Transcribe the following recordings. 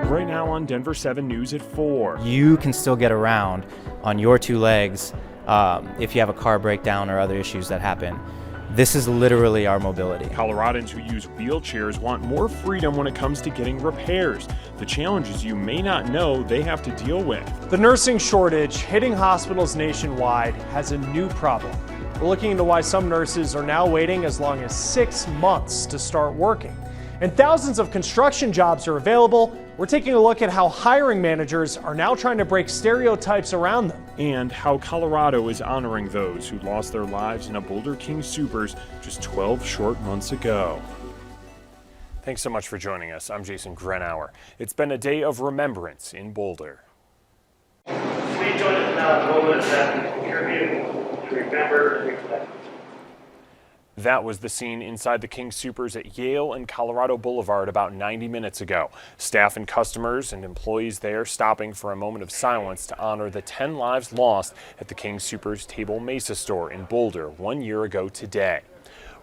right now on Denver 7 News at 4. You can still get around on your two legs if you have a car breakdown or other issues that happen. This is literally our mobility. Coloradans who use wheelchairs want more freedom when it comes to getting repairs. The challenges you may not know they have to deal with. The nursing shortage hitting hospitals nationwide has a new problem. We're looking into why some nurses are now waiting as long as 6 months to start working. And thousands of construction jobs are available. We're taking a look at how hiring managers are now trying to break stereotypes around them. And how Colorado is honoring those who lost their lives in a Boulder King Soopers just 12 short months ago. Thanks so much for joining us. I'm Jason Grenauer. It's been a day of remembrance in Boulder. Please join us now in a moment that we contribute to remember and reflect. That was the scene inside the King Soopers at Yale and Colorado Boulevard about 90 minutes ago. Staff and customers and employees there stopping for a moment of silence to honor the 10 lives lost at the King Soopers Table Mesa store in Boulder 1 year ago today.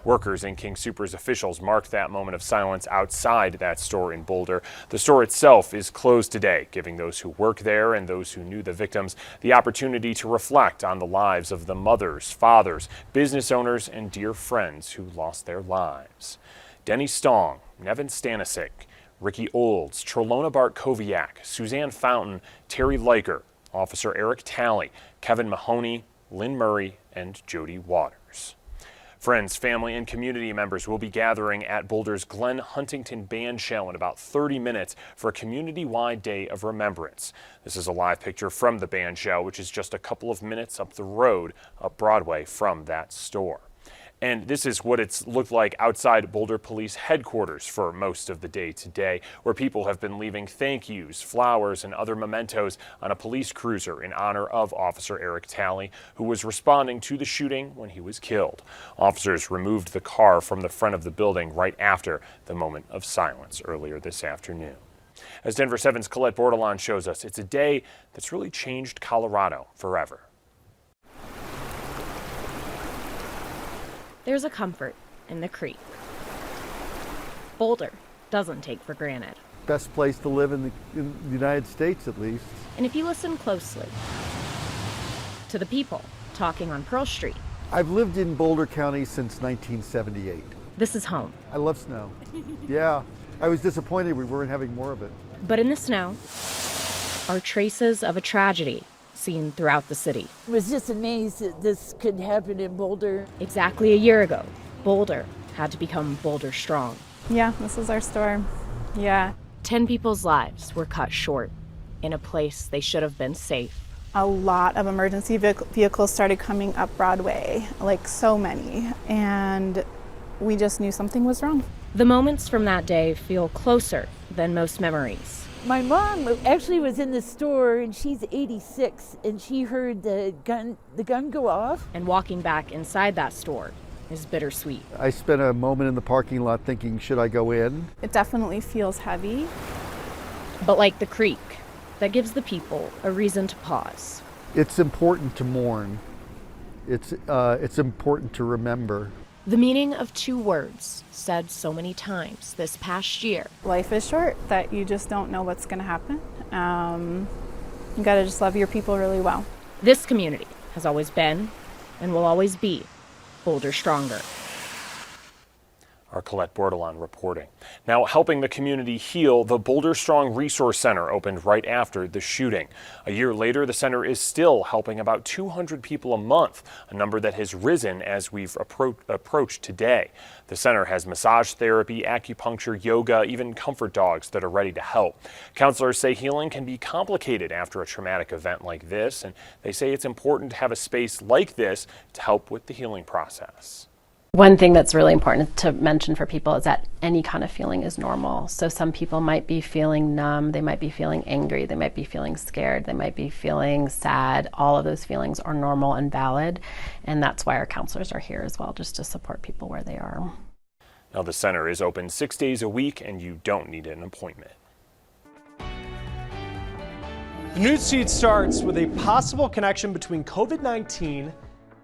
Workers and King Soopers officials marked that moment of silence outside that store in Boulder. The store itself is closed today, giving those who work there and those who knew the victims the opportunity to reflect on the lives of the mothers, fathers, business owners, and dear friends who lost their lives. Denny Stong, Nevin Stanisic, Ricky Olds, Trelona Bart-Koviak, Suzanne Fountain, Terry Leiker, Officer Eric Talley, Kevin Mahoney, Lynn Murray, and Jody Waters. Friends, family, and community members will be gathering at Boulder's Glenn Huntington Band Shell in about 30 minutes for a community-wide day of remembrance. This is a live picture from the band shell, which is just a couple of minutes up the road up Broadway from that store. And this is what it's looked like outside Boulder Police headquarters for most of the day today, where people have been leaving thank yous, flowers, and other mementos on a police cruiser in honor of Officer Eric Talley, who was responding to the shooting when he was killed. Officers removed the car from the front of the building right after the moment of silence earlier this afternoon. As Denver 7's Colette Bordelon shows us, it's a day that's really changed Colorado forever. There's a comfort in the creek. Boulder doesn't take for granted. Best place to live in the United States, at least. And if you listen closely to the people talking on Pearl Street, I've lived in Boulder County since 1978. this is home. I love snow. Yeah, I was disappointed we weren't having more of it. But in the snow are traces of a tragedy seen throughout the city. I was just amazed that this could happen in Boulder. Exactly a year ago, Boulder had to become Boulder Strong. Yeah, this is our store. Yeah. 10 people's lives were cut short in a place they should have been safe. A lot of emergency vehicles started coming up Broadway, like so many, and we just knew something was wrong. The moments from that day feel closer than most memories. My mom actually was in the store, and she's 86, and she heard the gun go off. And walking back inside that store is bittersweet. I spent a moment in the parking lot thinking, should I go in? It definitely feels heavy. But like the creek, that gives the people a reason to pause. It's important to mourn. It's important to remember. The meaning of two words said so many times this past year. Life is short, that you just don't know what's going to happen. You got to just love your people really well. This community has always been and will always be Boulder Stronger. Our Colette Bordelon reporting. Now, helping the community heal, the Boulder Strong Resource Center opened right after the shooting. A year later, the center is still helping about 200 people a month, a number that has risen as we've approached today. The center has massage therapy, acupuncture, yoga, even comfort dogs that are ready to help. Counselors say healing can be complicated after a traumatic event like this, and they say it's important to have a space like this to help with the healing process. One thing that's really important to mention for people is that any kind of feeling is normal. So some people might be feeling numb, they might be feeling angry, they might be feeling scared, they might be feeling sad. All of those feelings are normal and valid, and that's why our counselors are here as well, just to support people where they are. Now, the center is open 6 days a week, and you don't need an appointment. The news feed starts with a possible connection between COVID-19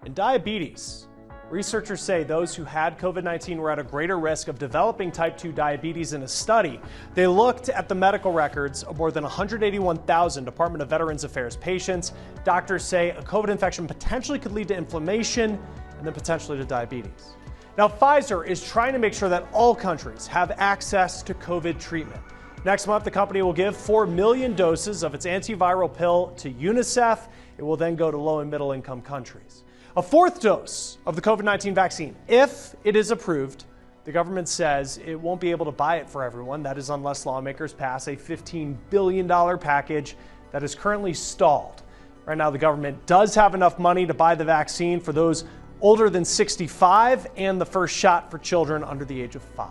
and diabetes. Researchers say those who had COVID-19 were at a greater risk of developing type 2 diabetes in a study. They looked at the medical records of more than 181,000 Department of Veterans Affairs patients. Doctors say a COVID infection potentially could lead to inflammation and then potentially to diabetes. Now, Pfizer is trying to make sure that all countries have access to COVID treatment. Next month, the company will give 4 million doses of its antiviral pill to UNICEF. It will then go to low and middle income countries. A fourth dose of the COVID-19 vaccine, if it is approved, the government says it won't be able to buy it for everyone. That is unless lawmakers pass a $15 billion package that is currently stalled. Right now, the government does have enough money to buy the vaccine for those older than 65 and the first shot for children under the age of 5.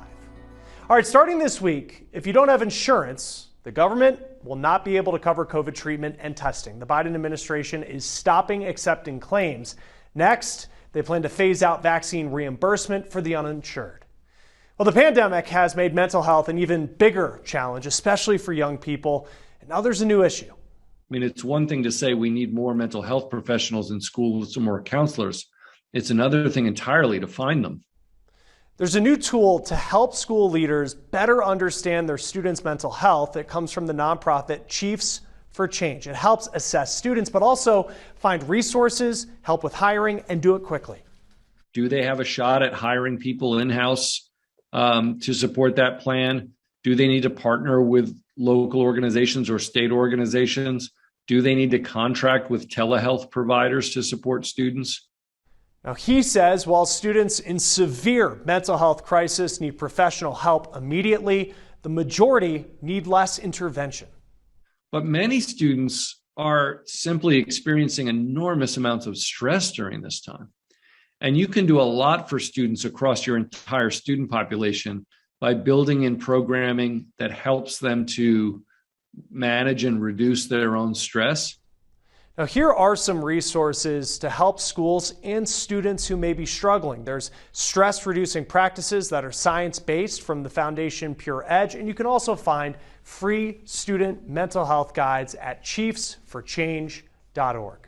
All right, starting this week, if you don't have insurance, the government will not be able to cover COVID treatment and testing. The Biden administration is stopping accepting claims. Next, they plan to phase out vaccine reimbursement for the uninsured. Well, the pandemic has made mental health an even bigger challenge, especially for young people. And now there's a new issue. I mean, it's one thing to say we need more mental health professionals in schools, some more counselors. It's another thing entirely to find them. There's a new tool to help school leaders better understand their students' mental health. It comes from the nonprofit Chiefs for Change. It helps assess students, but also find resources, help with hiring, and do it quickly. Do they have a shot at hiring people in-house to support that plan? Do they need to partner with local organizations or state organizations? Do they need to contract with telehealth providers to support students? Now, he says while students in severe mental health crisis need professional help immediately, the majority need less intervention. But many students are simply experiencing enormous amounts of stress during this time. And you can do a lot for students across your entire student population by building in programming that helps them to manage and reduce their own stress. Now, here are some resources to help schools and students who may be struggling. There's stress-reducing practices that are science-based from the Foundation Pure Edge, and you can also find free student mental health guides at chiefsforchange.org.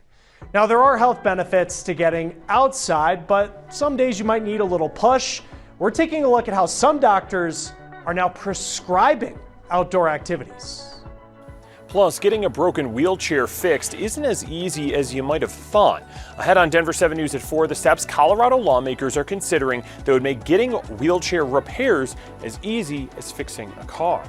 Now, there are health benefits to getting outside, but some days you might need a little push. We're taking a look at how some doctors are now prescribing outdoor activities. Plus, getting a broken wheelchair fixed isn't as easy as you might have thought. Ahead on Denver 7 News at 4, the steps Colorado lawmakers are considering that would make getting wheelchair repairs as easy as fixing a car.